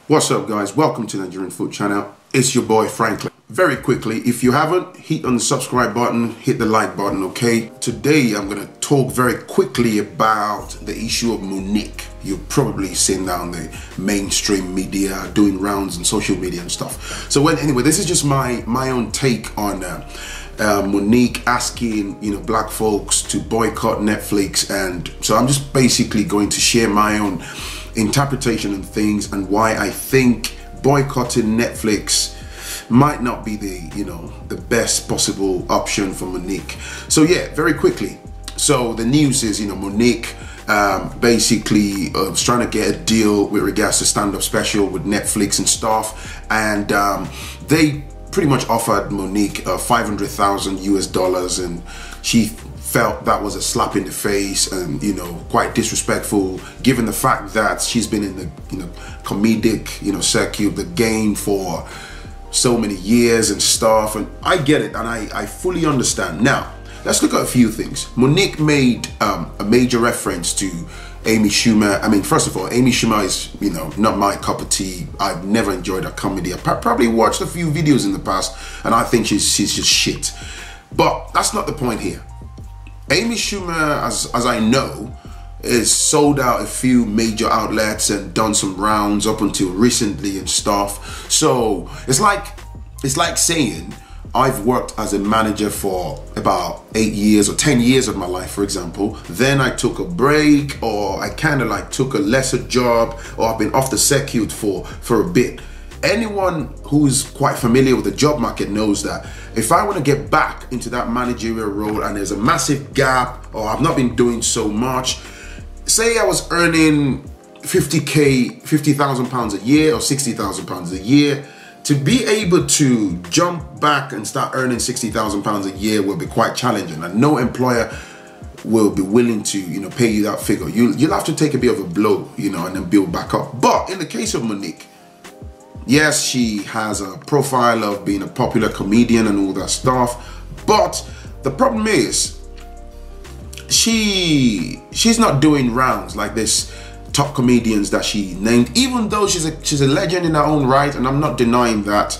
What's up, guys? Welcome to Nigerian Food Channel. It's your boy Franklin. Very quickly, if you haven't, hit on the subscribe button, hit the like button, okay? Today I'm going to talk very quickly about the issue of Monique. You've probably seen that on the mainstream media, doing rounds on social media and stuff. So anyway, this is just my own take on Monique asking, black folks to boycott Netflix. And so I'm just basically going to share my own interpretation and things, and why I think boycotting Netflix might not be the best possible option for Monique. So yeah, very quickly. So the news is, Monique basically was trying to get a deal with regards to stand-up special with Netflix and stuff, and they pretty much offered Monique $500,000 and she felt that was a slap in the face and quite disrespectful, given the fact that she's been in the comedic circuit, the game for so many years and stuff. And I get it, and I fully understand. Now let's look at a few things. Monique made a major reference to Amy Schumer. I mean, first of all, Amy Schumer is not my cup of tea. I've never enjoyed her comedy. I probably watched a few videos in the past and I think she's just shit. But that's not the point here. Amy Schumer, as I know, is sold out a few major outlets and done some rounds up until recently and stuff. So it's like saying I've worked as a manager for about 8 years or 10 years of my life, for example. Then I took a break, or I kind of like took a lesser job, or I've been off the circuit for a bit. Anyone who's quite familiar with the job market knows that if I want to get back into that managerial role and there's a massive gap, or I've not been doing so much, say I was earning 50,000 pounds a year or 60,000 pounds a year, to be able to jump back and start earning 60,000 pounds a year will be quite challenging, and no employer will be willing to pay you that figure. You'll have to take a bit of a blow, and then build back up. But in the case of Monique, yes, she has a profile of being a popular comedian and all that stuff, but the problem is she's not doing rounds like this top comedians that she named, even though she's a legend in her own right, and I'm not denying that.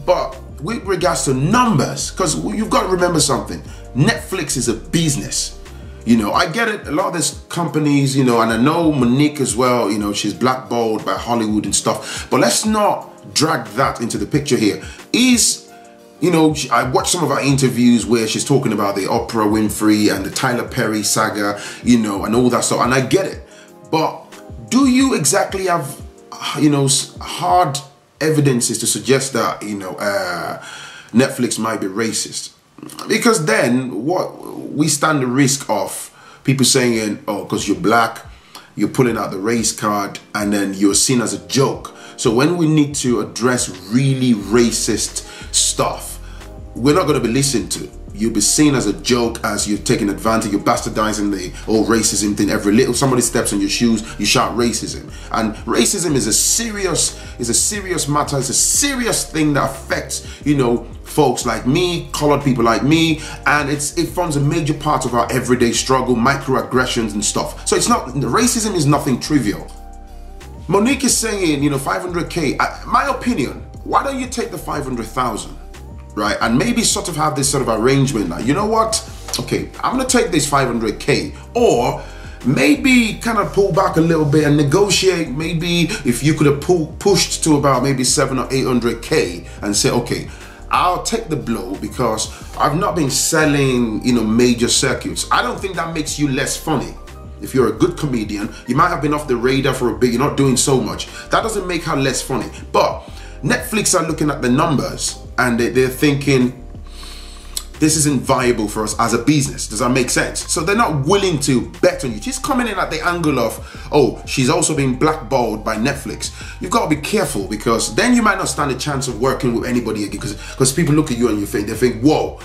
But with regards to numbers, because you've got to remember something, Netflix is a business. I get it, a lot of these companies, and I know Monique as well, she's blackballed by Hollywood and stuff, but let's not drag that into the picture here. I watched some of her interviews where she's talking about the Oprah Winfrey and the Tyler Perry saga, and all that stuff, and I get it. But do you exactly have, hard evidences to suggest that, Netflix might be racist? Because then we stand the risk of people saying, oh, because you're black, you're pulling out the race card, and then you're seen as a joke. So when we need to address really racist stuff, we're not going to be listened to. You'll be seen as a joke, as you're taking advantage, you're bastardizing the whole racism thing. Every little somebody steps on your shoes, you shout racism. And racism is a serious matter. It's a serious thing that affects, folks like me, colored people like me, and it forms a major part of our everyday struggle, microaggressions and stuff. So racism is nothing trivial. Monique is saying, 500K. My opinion, why don't you take the 500,000? Right, and maybe sort of have this sort of arrangement like, you know what, okay, I'm gonna take this 500K, or maybe kind of pull back a little bit and negotiate. Maybe if you could have pushed to about maybe 700 or 800K and say, okay, I'll take the blow because I've not been selling major circuits. I don't think that makes you less funny. If you're a good comedian, you might have been off the radar for a bit, you're not doing so much. That doesn't make her less funny. But Netflix are looking at the numbers and they're thinking, this isn't viable for us as a business. Does that make sense? So they're not willing to bet on you. She's coming in at the angle of, oh, she's also been blackballed by Netflix. You've got to be careful, because then you might not stand a chance of working with anybody again, because people look at you and they think, whoa,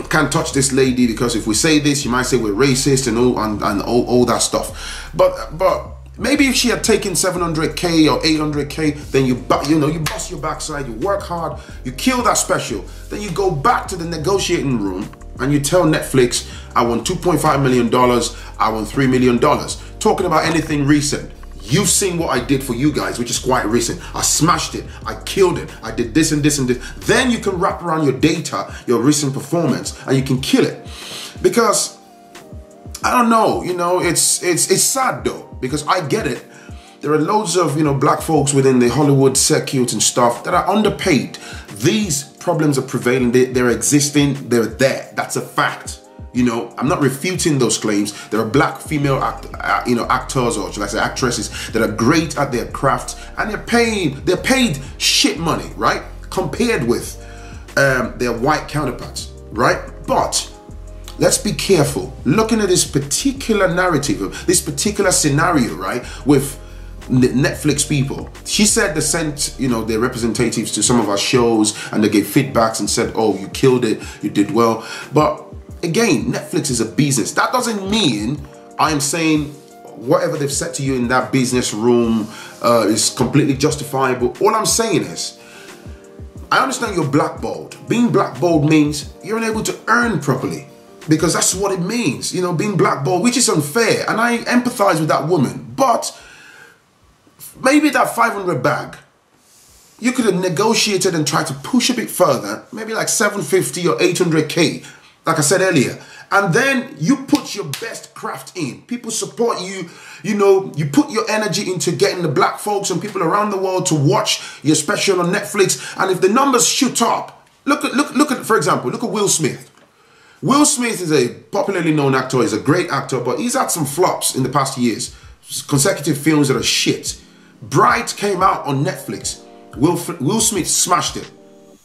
can't touch this lady, because if we say this, you might say we're racist and all that stuff. But maybe if she had taken 700K or 800K, then you bust your backside, you work hard, you kill that special, then you go back to the negotiating room and you tell Netflix, I want $2.5 million, I want $3 million. Talking about anything recent. You've seen what I did for you guys, which is quite recent. I smashed it, I killed it, I did this and this and this. Then you can wrap around your data, your recent performance, and you can kill it. Because, I don't know, you know, it's sad though, because I get it. There are loads of, you know, black folks within the Hollywood circuit and stuff that are underpaid. These problems are prevailing, they're existing, they're there. That's a fact. You know, I'm not refuting those claims. There are black female actors, or should I say actresses, that are great at their craft, and they're paid shit money, right? Compared with their white counterparts, right? But let's be careful. Looking at this particular narrative, this particular scenario, right, with Netflix people. She said they sent, you know, their representatives to some of our shows and they gave feedbacks and said, oh, you killed it, you did well. But again, Netflix is a business. That doesn't mean I'm saying whatever they've said to you in that business room is completely justifiable. All I'm saying is, I understand you're blackballed. Being blackballed means you're unable to earn properly, because that's what it means, you know, being blackballed, which is unfair. And I empathize with that woman. But maybe that 500 bag, you could have negotiated and tried to push a bit further, maybe like 750 or 800K. Like I said earlier, and then you put your best craft in. People support you, you know, you put your energy into getting the black folks and people around the world to watch your special on Netflix. And if the numbers shoot up, look at, for example, look at Will Smith. Will Smith is a popularly known actor, he's a great actor, but he's had some flops in the past years. Consecutive films that are shit. Bright came out on Netflix. Will Smith smashed it.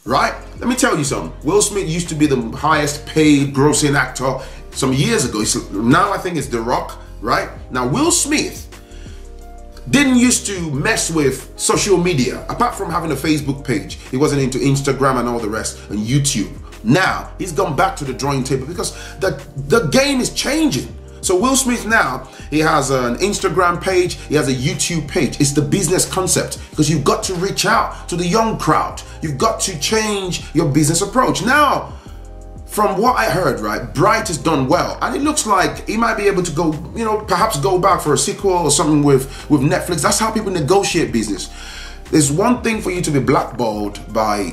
Right? Let me tell you something. Will Smith used to be the highest paid grossing actor some years ago. Now I think it's The Rock, right? Now Will Smith didn't used to mess with social media. Apart from having a Facebook page, he wasn't into Instagram and all the rest, and YouTube. Now he's gone back to the drawing table because the game is changing. So Will Smith now, he has an Instagram page, he has a YouTube page. It's the business concept, because you've got to reach out to the young crowd. You've got to change your business approach. Now, from what I heard, right, Bright has done well. And it looks like he might be able to go, you know, perhaps go back for a sequel or something with Netflix. That's how people negotiate business. There's one thing for you to be blackballed by,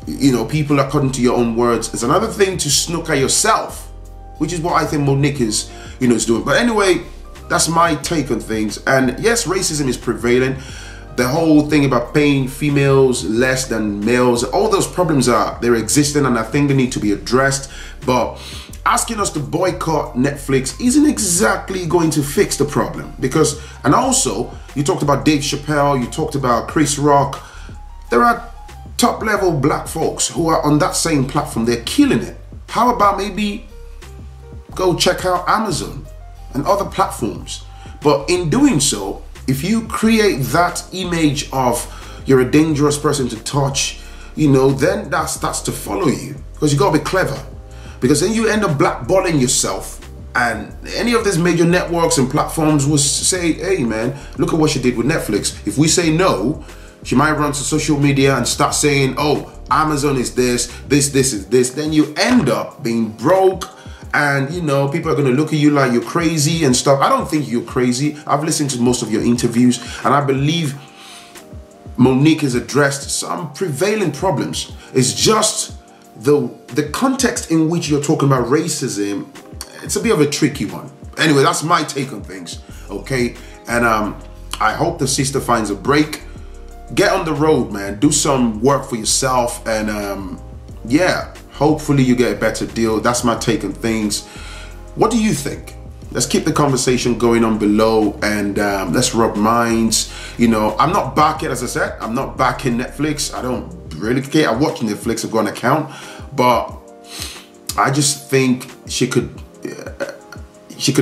you know, people according to your own words. It's another thing to snooker yourself, which is what I think Monique is, you know, is doing. But anyway, that's my take on things. And yes, racism is prevailing. The whole thing about paying females less than males, all those problems they're existing, and I think they need to be addressed. But asking us to boycott Netflix isn't exactly going to fix the problem. Because, and also, you talked about Dave Chappelle, you talked about Chris Rock. There are top level black folks who are on that same platform. They're killing it. How about maybe go check out Amazon and other platforms? But in doing so, if you create that image of you're a dangerous person to touch, you know, then that starts to follow you, because you gotta be clever, because then you end up blackballing yourself. And any of these major networks and platforms will say, hey man, look at what she did with Netflix. If we say no, she might run to social media and start saying, oh, Amazon is this is this. Then you end up being broke. And, you know, people are going to look at you like you're crazy and stuff. I don't think you're crazy. I've listened to most of your interviews, and I believe Monique has addressed some prevailing problems. It's just the context in which you're talking about racism, it's a bit of a tricky one. Anyway, that's my take on things, okay? And I hope the sister finds a break. Get on the road, man. Do some work for yourself, and yeah. Hopefully you get a better deal. That's my take on things. What do you think? Let's keep the conversation going on below, and let's rub minds. You know, I'm not backing, as I said, I'm not backing Netflix. I don't really care. I watch Netflix, I've got an account, but I just think she could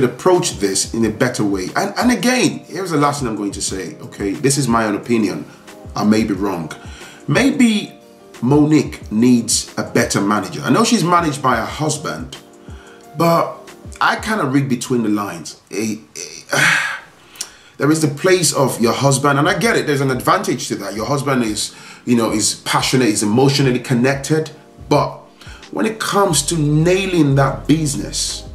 approach this in a better way. And again, here's the last thing I'm going to say, okay? This is my own opinion. I may be wrong. Maybe Monique needs a better manager. I know she's managed by her husband, but I kind of read between the lines. There is the place of your husband, and I get it, there's an advantage to that. Your husband is, you know, is passionate, is emotionally connected, but when it comes to nailing that business,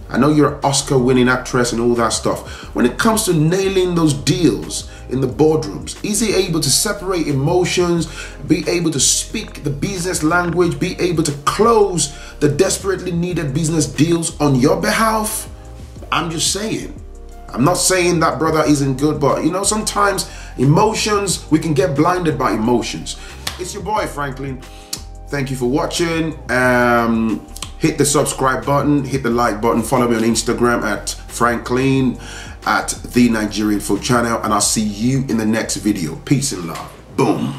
I know you're an Oscar-winning actress and all that stuff. When it comes to nailing those deals in the boardrooms, is he able to separate emotions, be able to speak the business language, be able to close the desperately needed business deals on your behalf? I'm just saying. I'm not saying that brother isn't good, but you know, sometimes emotions, we can get blinded by emotions. It's your boy Franklin. Thank you for watching. Hit the subscribe button, hit the like button, follow me on Instagram at Franklin at the Nigerian Food Channel, and I'll see you in the next video. Peace and love. Boom.